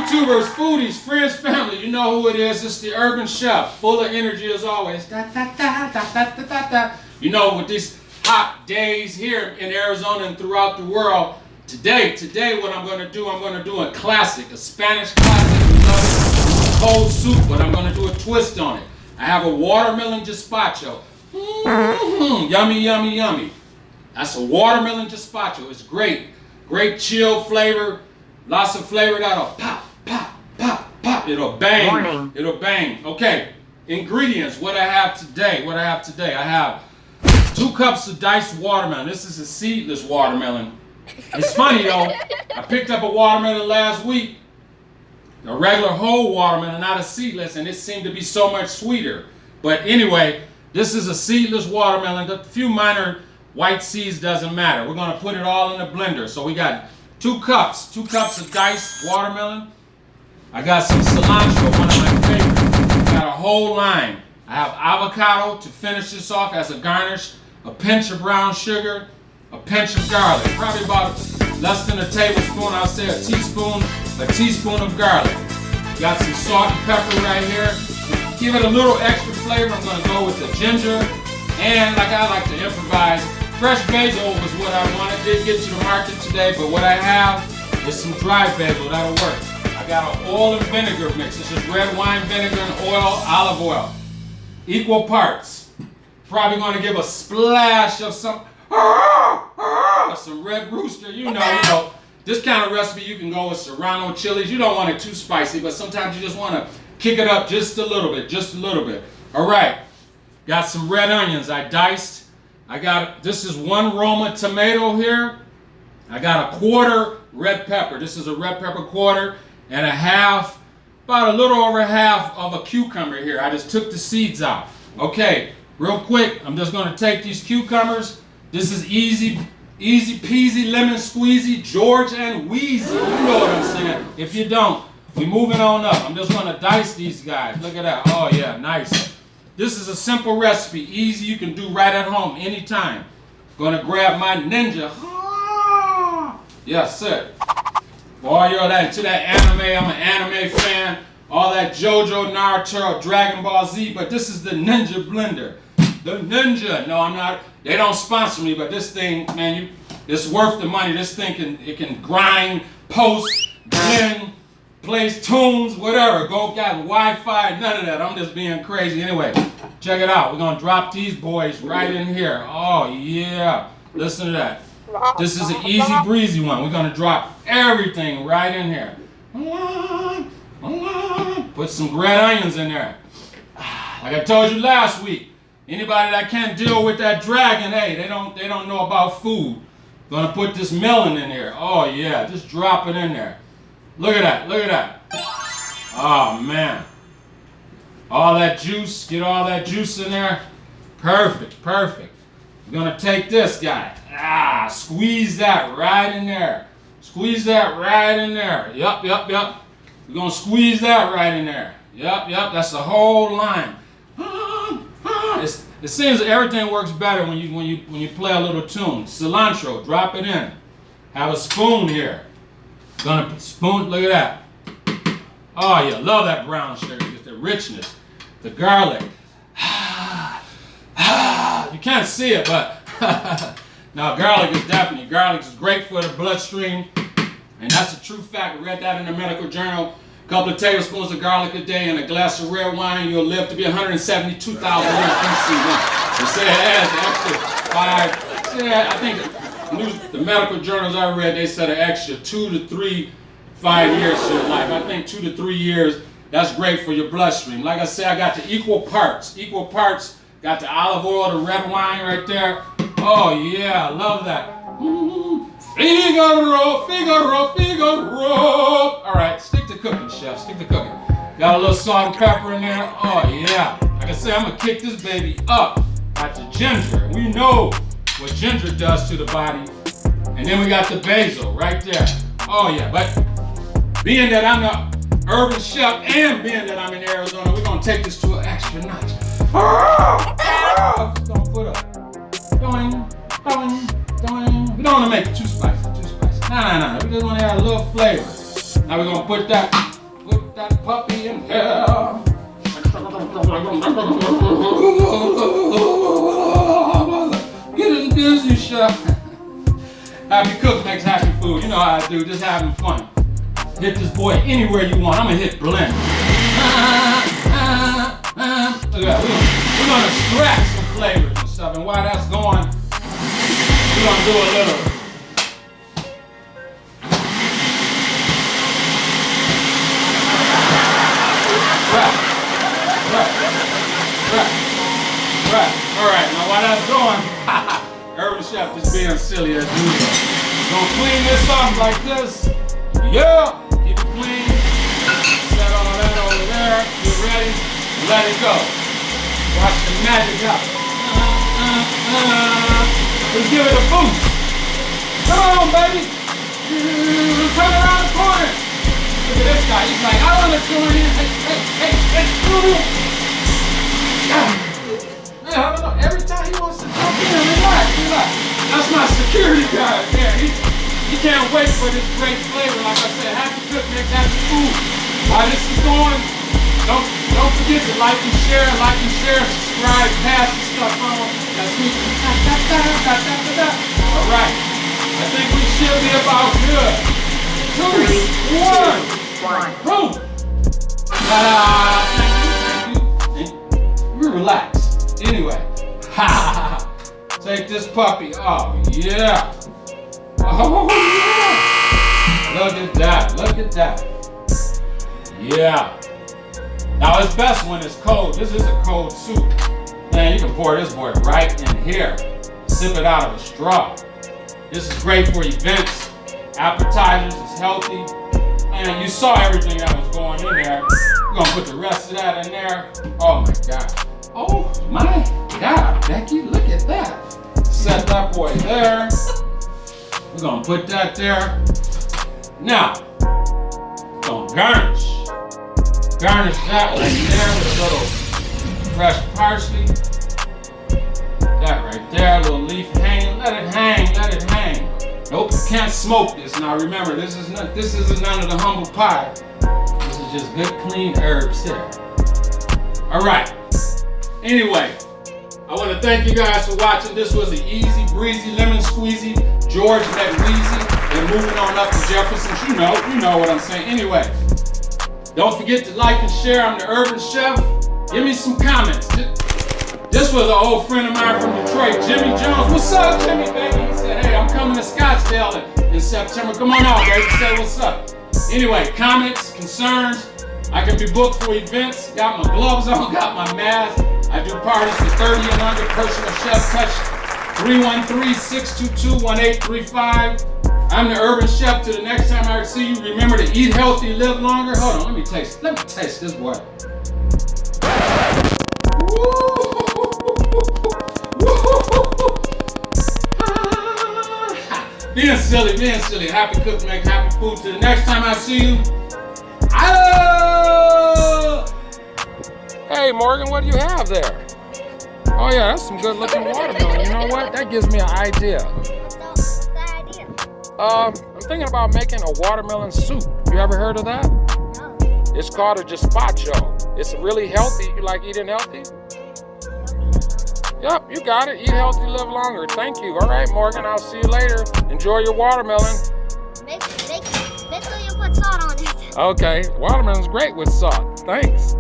YouTubers, foodies, friends, family, you know who it is. It's the Urban Chef, full of energy as always. Da, da, da, da, da, da, da, da. You know, with these hot days here in Arizona and throughout the world, today what I'm going to do a classic, a Spanish classic. We love it. Cold soup, but I'm going to do a twist on it. I have a watermelon gazpacho. Yummy, yummy, yummy. That's a watermelon gazpacho. It's great. Great chill flavor. Lots of flavor that'll pop, pop, pop, pop. It'll bang. Morning. It'll bang. Okay. Ingredients. What I have today. I have 2 cups of diced watermelon. This is a seedless watermelon. It's funny though. I picked up a watermelon last week. A regular whole watermelon, not a seedless, and it seemed to be so much sweeter. But anyway, this is a seedless watermelon. A few minor white seeds doesn't matter. We're going to put it all in the blender. So we got 2 cups of diced watermelon. I got some cilantro, one of my favorites. I got a whole lime. I have avocado to finish this off as a garnish. A pinch of brown sugar, a pinch of garlic. Probably about less than a tablespoon. I'll say a teaspoon of garlic. Got some salt and pepper right here. Give it a little extra flavor. I'm going to go with the ginger. And like I like to improvise, fresh basil was what I wanted. Didn't get to the market today, but what I have is some dry basil. That'll work. I got an oil and vinegar mix. This is red wine vinegar and oil, olive oil. Equal parts. Probably going to give a splash of some red rooster. You know. This kind of recipe you can go with serrano chilies. You don't want it too spicy, but sometimes you just want to kick it up just a little bit. All right. Got some red onions I diced. This is 1 Roma tomato here. I got a 1/4 red pepper. This is a red pepper 1/4 and a half, about a little over half of a cucumber here. I just took the seeds out. Okay, real quick, I'm just going to take these cucumbers. This is easy peasy, lemon squeezy, George and Wheezy. You know what I'm saying. If you don't, we moving on up. I'm just going to dice these guys. Look at that. Oh yeah, nice. This is a simple recipe, easy, you can do right at home, anytime. Gonna grab my Ninja. Yes, sir. Boy, you're into that anime, I'm an anime fan. All that JoJo, Naruto, Dragon Ball Z, but this is the Ninja blender. The Ninja. No, I'm not, they don't sponsor me, but this thing, man, it's worth the money. This thing can grind, post, blend, plays tunes, whatever. Got Wi-Fi, none of that. I'm just being crazy. Anyway, check it out. We're going to drop these boys right in here. Oh, yeah. Listen to that. This is an easy breezy one. We're going to drop everything right in here. Put some red onions in there. Like I told you last week, anybody that can't deal with that dragon, hey, they don't know about food. Gonna put this melon in here. Oh, yeah. Just drop it in there. Look at that. Oh man. All that juice, get all that juice in there. Perfect. We're gonna take this guy. Squeeze that right in there. Yup. We're gonna squeeze that right in there. Yup, that's the whole line. It seems everything works better when you play a little tune. Cilantro, drop it in. Have a spoon here. Gonna spoon, look at that. Oh yeah, love that brown sugar, just the richness, the garlic. You can't see it, but now garlic is great for the bloodstream, and that's a true fact. I read that in the medical journal. A couple of tablespoons of garlic a day and a glass of red wine, you'll live to be 172,000 years BC. They say it has an extra 5. Yeah, I think the medical journals I read, they said an extra 2 to 3, 5 years to your life. I think 2 to 3 years, that's great for your bloodstream. Like I said, I got the equal parts. Got the olive oil, the red wine right there. Oh yeah, I love that. Figaro. All right, stick to cooking, chef, Got a little salt and pepper in there. Oh yeah. Like I said, I'm gonna kick this baby up. Got the ginger. We know what ginger does to the body. And then we got the basil right there. Oh yeah, but being that I'm the urban chef and being that I'm in Arizona, we're gonna take this to an extra notch. Don't put up. We don't wanna make it too spicy. No. We just wanna add a little flavor. Now we're gonna put that that puppy in hell. Get in Disney shop. Happy Cook makes happy food. You know how I do, just having fun. Hit this boy anywhere you want. I'm gonna hit blend. Look at that. We're gonna extract some flavors and stuff. And while that's going, we're gonna do a little. Right. All right. Now while that's going, Urban Chef just being silly as usual. Gonna clean this off like this. Yeah. Keep it clean. Set all that over there. Get ready. Let it go. Watch the magic happen. Let's give it a boost. Come on, baby. Turn around the corner. Look at this guy. He's like, I want to join in. Hey. Man, I don't know. Every time he wants to jump in, relax. That's my security guy there. He can't wait for this great flavor. Like I said, happy cook makes happy food. While this is going, don't forget to like and share, subscribe, pass the stuff on. That's me. All right. I think we should be about good. 2, 1, boom. Ta-da! Relax. Anyway, take this puppy. Oh yeah. Oh yeah. Look at that. Yeah. Now it's best when it's cold. This is a cold soup. Man, you can pour this boy right in here. Sip it out of a straw. This is great for events, appetizers. It's healthy. And you saw everything that was going in there. We're gonna put the rest of that in there. Oh my God. Oh my God, Becky, look at that. Set that boy there. We're gonna put that there. Now, we're gonna garnish. Garnish that right there with a little fresh parsley. That right there, a little leaf hanging. Let it hang. Nope, you can't smoke this. Now remember, this isn't none of the humble pie. This is just good, clean herbs here. All right. Anyway, I want to thank you guys for watching. This was the easy breezy lemon squeezy George met Wheezy and moving on up to Jefferson. You know what I'm saying. Anyway, don't forget to like and share. I'm the Urban Chef. Give me some comments. This was an old friend of mine from Detroit, Jimmy Jones. What's up, Jimmy, baby? He said, hey, I'm coming to Scottsdale in September. Come on out, baby. Say what's up. Anyway, comments, concerns. I can be booked for events. Got my gloves on, got my mask. I do parties for 30 and under, personal chef touch, 313-622-1835. I'm the Urban Chef. Till the next time I see you, remember to eat healthy, live longer. Hold on, let me taste this boy. Being silly. Happy cook make happy food. Till the next time I see you. Hey Morgan, what do you have there? Oh yeah, that's some good looking watermelon. You know what? That gives me an idea. What's the idea? I'm thinking about making a watermelon soup. You ever heard of that? No. It's called a gazpacho. It's really healthy. You like eating healthy? Yep, you got it. Eat healthy, live longer. Thank you. All right, Morgan, I'll see you later. Enjoy your watermelon. Make sure you put salt on it. Okay, watermelon's great with salt. Thanks.